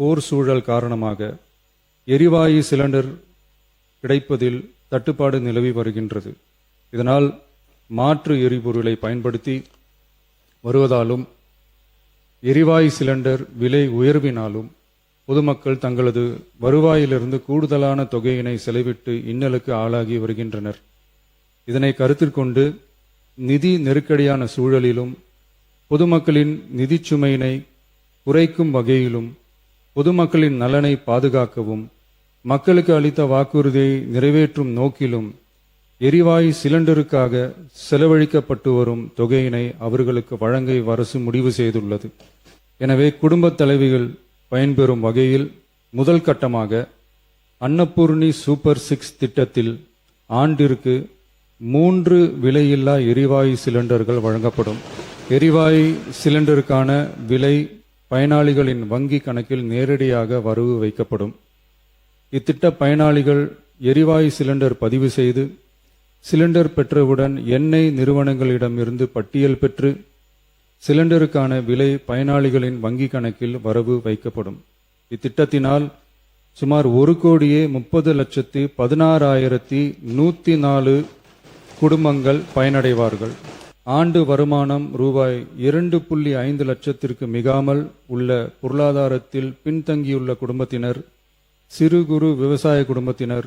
போர் சூழல் காரணமாக எரிவாயு சிலிண்டர் கிடைப்பதில் தட்டுப்பாடு நிலவி வருகின்றது. இதனால் மாற்று எரிபொருளை பயன்படுத்தி வருவதாலும் எரிவாயு சிலிண்டர் விலை உயர்வினாலும் பொதுமக்கள் தங்களது வருவாயிலிருந்து கூடுதலான தொகையினை செலவிட்டு இன்னலுக்கு ஆளாகி வருகின்றனர். இதனை கருத்தில் கொண்டு நிதி நெருக்கடியான சூழலிலும் பொதுமக்களின் நிதிச் சுமையினை குறைக்கும் வகையிலும் பொதுமக்களின் நலனை பாதுகாக்கவும் மக்களுக்கு அளித்த வாக்குறுதியை நிறைவேற்றும் நோக்கிலும் எரிவாயு சிலிண்டருக்காக செலவழிக்கப்பட்டு வரும் தொகையினை அவர்களுக்கு வழங்க அரசு முடிவு செய்துள்ளது. எனவே குடும்பத் தலைவிகள் பயன்பெறும் வகையில் முதல் கட்டமாக அன்னபூர்ணி சூப்பர் 6 திட்டத்தில் ஆண்டிற்கு 3 விலையில்லா எரிவாயு சிலிண்டர்கள் வழங்கப்படும். எரிவாயு சிலிண்டருக்கான விலை பயனாளிகளின் வங்கி கணக்கில் நேரடியாக வரவு வைக்கப்படும். இத்திட்ட பயனாளிகள் எரிவாயு சிலிண்டர் பதிவு செய்து சிலிண்டர் பெற்றவுடன் எண்ணெய் நிறுவனங்களிடமிருந்து பட்டியல் பெற்று சிலிண்டருக்கான விலை பயனாளிகளின் வங்கி கணக்கில் வரவு வைக்கப்படும். இத்திட்டத்தினால் சுமார் 1,30,16,104 குடும்பங்கள் பயனடைவார்கள். ஆண்டு வருமானம் ரூபாய் 2.5 லட்சத்திற்கு மிகாமல் உள்ள பொருளாதாரத்தில் பின்தங்கியுள்ள குடும்பத்தினர், சிறு குறு விவசாய குடும்பத்தினர்,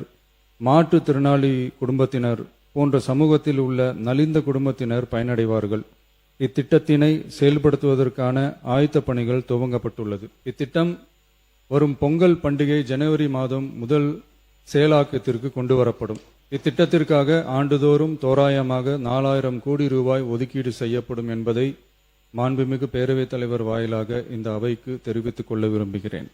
மாற்றுத்திறனாளி குடும்பத்தினர் போன்ற சமூகத்தில் உள்ள நலிந்த குடும்பத்தினர் பயனடைவார்கள். இத்திட்டத்தினை செயல்படுத்துவதற்கான ஆயத்த பணிகள் துவங்கப்பட்டுள்ளது. இத்திட்டம் வரும் பொங்கல் பண்டிகை ஜனவரி மாதம் முதல் செயலாக்கத்திற்கு கொண்டு வரப்படும். இத்திட்டத்திற்காக ஆண்டுதோறும் தோராயமாக 4000 கோடி ரூபாய் ஒதுக்கீடு செய்யப்படும் என்பதை மாண்புமிகு பேரவைத் தலைவர் வாயிலாக இந்த அவைக்கு தெரிவித்துக் கொள்ள விரும்புகிறேன்.